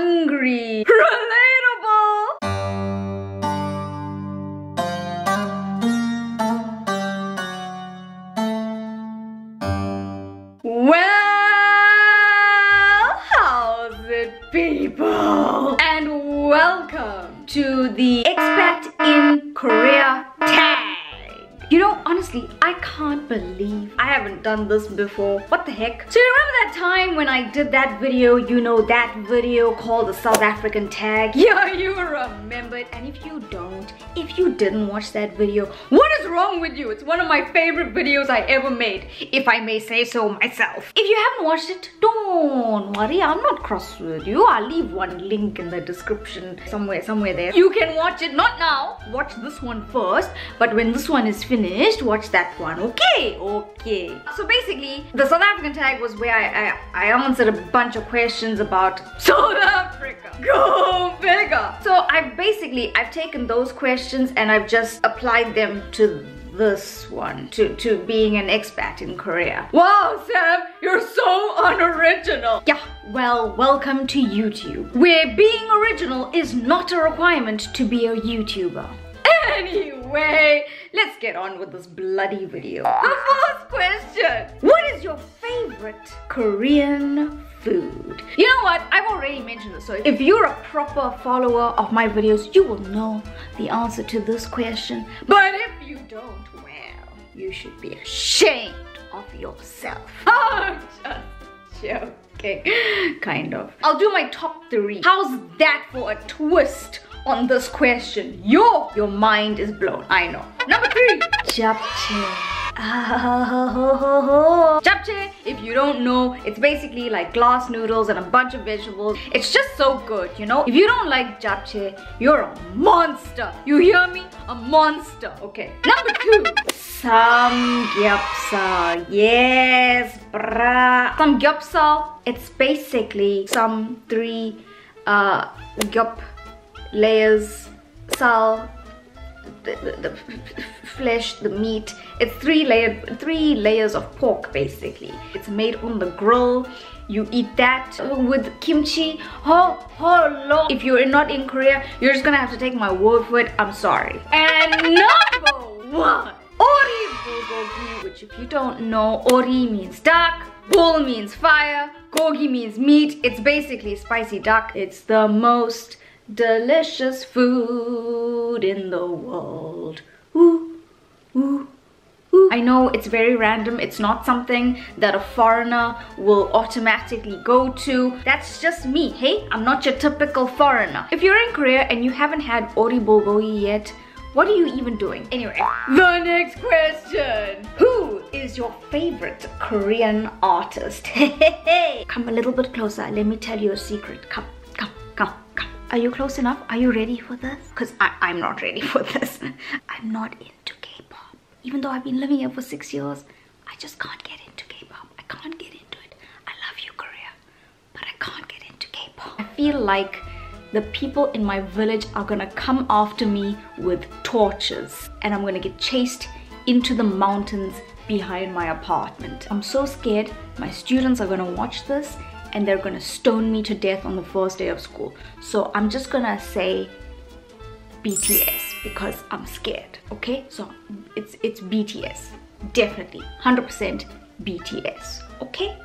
hungry. Relatable. Well, how's it, people? And welcome to the Expat in Korea Tag. You know, honestly, I can't believe I haven't done this before. What the heck? So you remember that time when I did that video, you know, that video called the South African Tag? Yeah, you remember it. And if you don't, if you didn't watch that video, what is wrong with you? It's one of my favorite videos I ever made, if I may say so myself. If you haven't watched it, don't worry, I'm not cross with you. I'll leave one link in the description somewhere there. You can watch it, not now. Watch this one first, but when this one is finished, watch that one. Okay. So basically, the South African Tag was where I answered a bunch of questions about South Africa. Go figure. So I've taken those questions and I've just applied them to this one, to being an expat in Korea. Wow, Sam, you're so unoriginal. Yeah, well, welcome to YouTube, where being original is not a requirement to be a YouTuber. Anyway, let's get on with this bloody video. The first question. What is your favorite Korean food? You know what? I've already mentioned this. So if you're a proper follower of my videos, you will know the answer to this question. But if you don't, well, you should be ashamed of yourself. I'm just joking. Kind of. I'll do my top 3. How's that for a twist on this question? Your mind is blown, I know. Number 3, japchae. Japchae, if you don't know, it's basically like glass noodles and a bunch of vegetables. It's just so good, you know. If you don't like japchae, you're a monster. You hear me? A monster. Okay. Number 2, samgyeopsal. Yes, brah. Samgyeopsal, it's basically some 3 gyop layers, sal, the flesh, the meat. It's 3 layers of pork basically. It's made on the grill. You eat that with kimchi. Oh Lord. If you're not in Korea, you're just gonna have to take my word for it. I'm sorry. And number 1, ori bulgogi, which if you don't know, ori means duck, bul means fire, gogi means meat. It's basically spicy duck. It's the most delicious food in the world. Ooh, ooh, ooh. I know it's very random. It's not something that a foreigner will automatically go to. That's just me, hey? I'm not your typical foreigner. If you're in Korea and you haven't had ori bulgogi yet, what are you even doing? Anyway, the next question. Who is your favorite Korean artist? Come a little bit closer. Let me tell you a secret. Come. Are you close enough? Are you ready for this? Because I'm not ready for this. I'm not into K-pop. Even though I've been living here for 6 years, I just can't get into K-pop. I can't get into it. I love you, Korea, but I can't get into K-pop. I feel like the people in my village are gonna come after me with torches and I'm gonna get chased into the mountains behind my apartment. I'm so scared. My students are gonna watch this and they're gonna stone me to death on the first day of school. So I'm just gonna say BTS because I'm scared, okay? So it's BTS, definitely, 100% BTS, okay?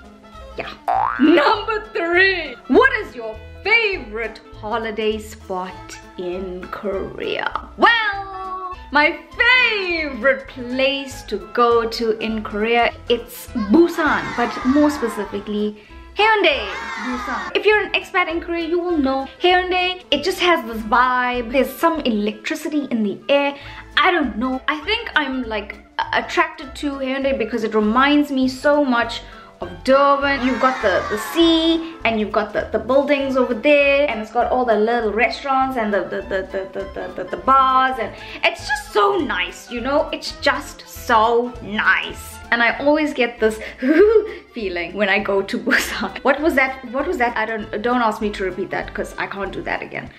Yeah. Number 3, what is your favorite holiday spot in Korea? Well, my favorite place to go to in Korea, it's Busan, but more specifically Haeundae, Busan. If you're an expat in Korea, you will know Haeundae. It just has this vibe. There's some electricity in the air. I don't know. I think I'm like attracted to Haeundae because it reminds me so much of Durban. You've got the sea and you've got the buildings over there, and it's got all the little restaurants and the bars, and it's just so nice, you know. It's just so nice. And I always get this feeling when I go to Busan. What was that? Don't ask me to repeat that because I can't do that again.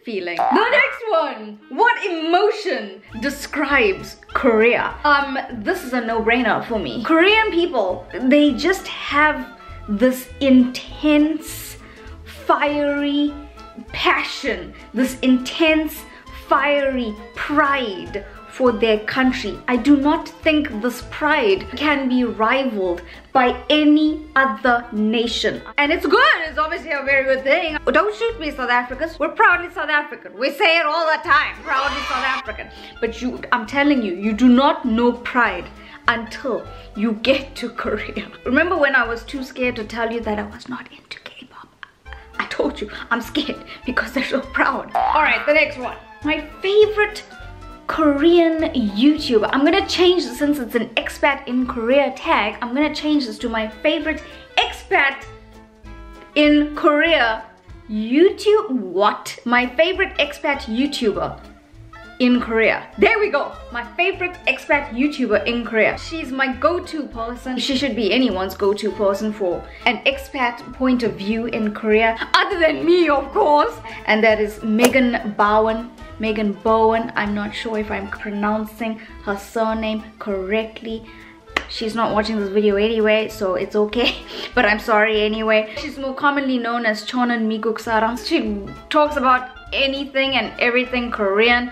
Feeling. The next one. What emotion describes Korea? This is a no-brainer for me. Korean people, they just have this intense fiery passion, this intense fiery pride for their country. I do not think this pride can be rivaled by any other nation. And it's good, it's obviously a very good thing. Don't shoot me, South Africans. We're proudly South African. We say it all the time, proudly South African. But I'm telling you, you do not know pride until you get to Korea. Remember when I was too scared to tell you that I was not into K-pop? I told you, I'm scared because they're so proud. Alright, the next one. My favorite Korean YouTuber. I'm gonna change this since it's an expat in Korea tag. I'm gonna change this to my favorite expat in Korea YouTube. What? My favorite expat YouTuber in Korea. There we go. My favorite expat YouTuber in Korea. She's my go-to person. She should be anyone's go-to person for an expat point of view in Korea, other than me, of course. And that is Megan Bowen. I'm not sure if I'm pronouncing her surname correctly. She's not watching this video anyway, so it's okay. But I'm sorry anyway. She's more commonly known as ChonunMigookSaram. She talks about anything and everything Korean.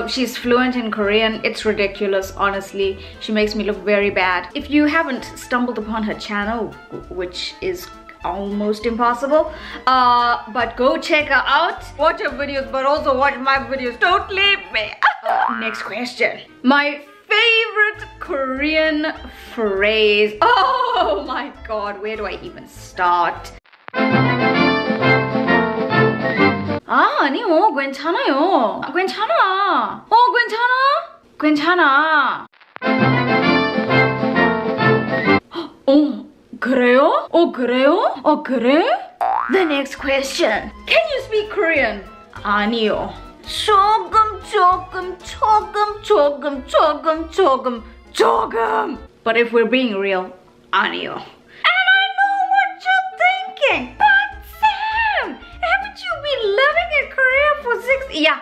She's fluent in Korean. It's ridiculous, honestly. She makes me look very bad. If you haven't stumbled upon her channel, which is almost impossible, but go check her out. Watch her videos, but also watch my videos. Don't leave me. Next question. My favorite Korean phrase. Oh my god, where do I even start? 아니요, 괜찮아요. 괜찮아. 괜찮아. 그래요? 그래? The next question. Can you speak Korean? 아니요. 조금. But if we're being real, 아니요. And I know what you're thinking. But Sam, haven't you been living in Korea for 6 years? Yeah.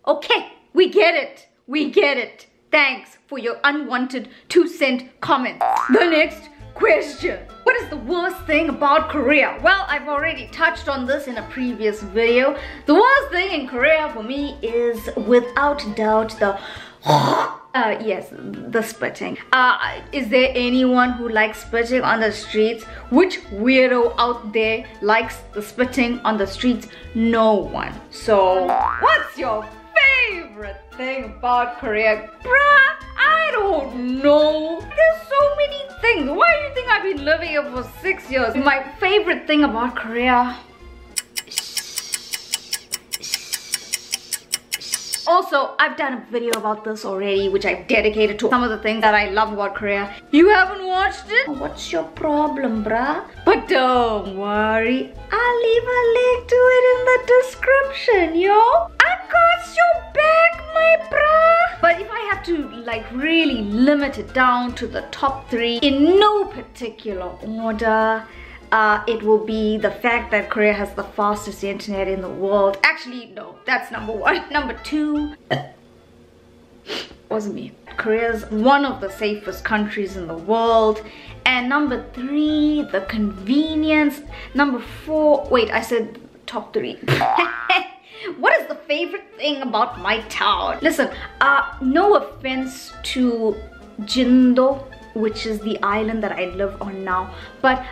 Okay, we get it. Thanks for your unwanted 2-cent comments. The next question. What is the worst thing about Korea? Well, I've already touched on this in a previous video. The worst thing in Korea for me is without doubt the yes, the spitting. Is there anyone who likes spitting on the streets? Which weirdo out there likes the spitting on the streets? No one. So, what's your favorite thing about Korea? Bruh, I don't know. There's so many things. Why do you think I've been living here for 6 years? My favorite thing about Korea. Also, I've done a video about this already, which I've dedicated to some of the things that I love about Korea. You haven't watched it? What's your problem, bruh? But don't worry, I'll leave a link to it in the description, yo. I got your back, my bruh. But if I have to like really limit it down to the top 3 in no particular order, it will be the fact that Korea has the fastest internet in the world. Actually, no, that's number 1. Number 2 wasn't me. Korea's one of the safest countries in the world. And number 3, the convenience. Number 4, wait, I said top 3. What is the favorite thing about my town? Listen, no offense to Jindo, which is the island that I live on now, but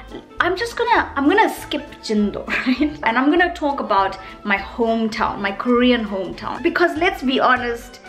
I'm gonna skip Jindo, right? And I'm gonna talk about my hometown, my Korean hometown, because let's be honest,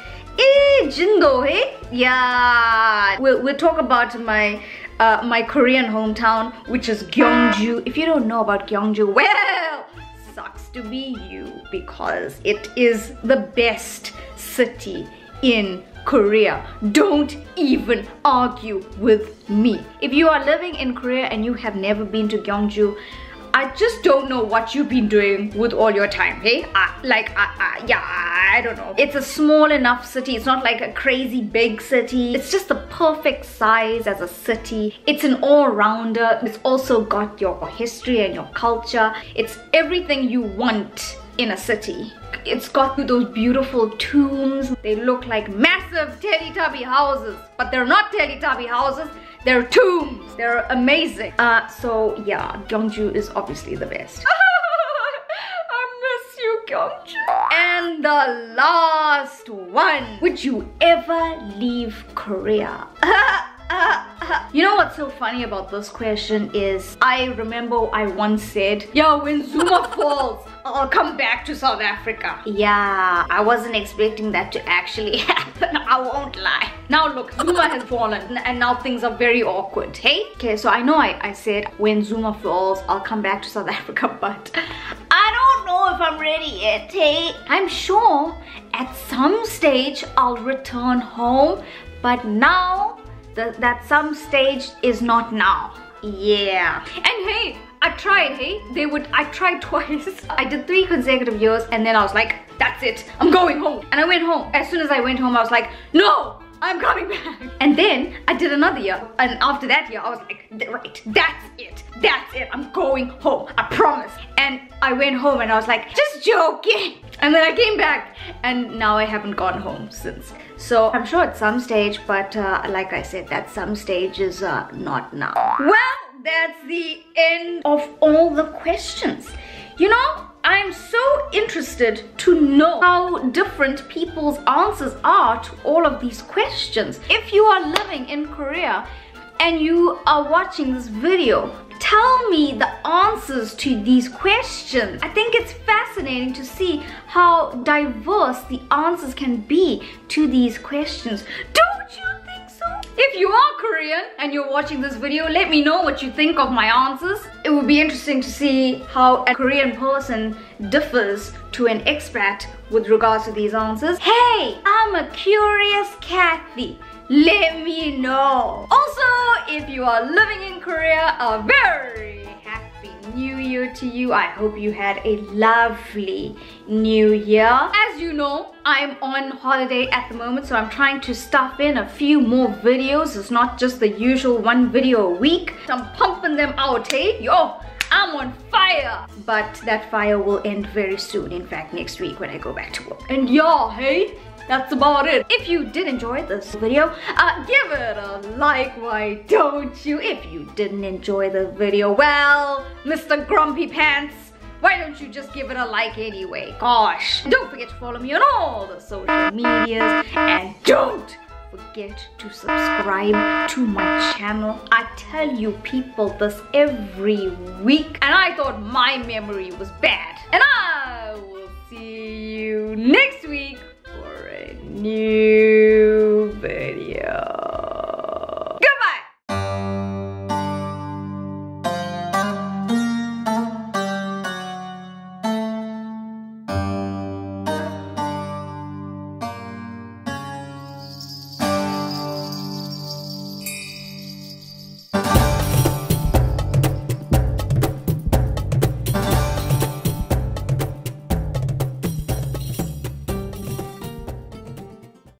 Jindo, hey? Yeah, we'll talk about my my Korean hometown, which is Gyeongju. If you don't know about Gyeongju, well, sucks to be you, because it is the best city in Korea. Don't even argue with me. If you are living in Korea and you have never been to Gyeongju, I just don't know what you've been doing with all your time, hey? Yeah, I don't know. It's a small enough city. It's not like a crazy big city. It's just the perfect size as a city. It's an all-rounder. It's also got your history and your culture. It's everything you want in a city. It's got those beautiful tombs. They look like massive Teletubby houses, but they're not Teletubby houses. They're tombs. They're amazing. So yeah, Gyeongju is obviously the best. juncture. And the last one. Would you ever leave Korea? You know what's so funny about this question is I remember I once said, yo, when Zuma falls, I'll come back to South Africa. Yeah, I wasn't expecting that to actually happen. I won't lie. Now look, Zuma has fallen and now things are very awkward, hey? Okay, so I know I said when Zuma falls, I'll come back to South Africa, but I don't know if I'm ready yet, hey? I'm sure at some stage I'll return home, but now that some stage is not now. Yeah. And hey, I tried, hey? I tried twice. I did 3 consecutive years and then I was like, that's it, I'm going home. And I went home. As soon as I went home, I was like, no, I'm coming back. And then I did another year. And after that year, I was like, right, that's it. That's it, I'm going home, I promise. And I went home and I was like, just joking. And then I came back and now I haven't gone home since. So I'm sure at some stage, but like I said, that some stage is not now. Well, that's the end of all the questions. You know, I'm so interested to know how different people's answers are to all of these questions. If you are living in Korea and you are watching this video, tell me the answers to these questions. I think it's fascinating to see how diverse the answers can be to these questions. Don't you think so? If you are Korean and you're watching this video, let me know what you think of my answers. It would be interesting to see how a Korean person differs to an expat with regards to these answers. Hey, I'm a curious Kathy. Let me know. Also, if you are living in Korea, a very happy new year to you. I hope you had a lovely new year. As you know, I'm on holiday at the moment, so I'm trying to stuff in a few more videos. It's not just the usual 1 video a week. I'm pumping them out, hey? Yo, I'm on fire. But that fire will end very soon. In fact, next week when I go back to work. And yeah, hey? That's about it. If you did enjoy this video, give it a like, why don't you? If you didn't enjoy the video, well, Mr. Grumpy Pants, why don't you just give it a like anyway? Gosh, don't forget to follow me on all the social medias, and don't forget to subscribe to my channel. I tell you people this every week, and I thought my memory was bad, and I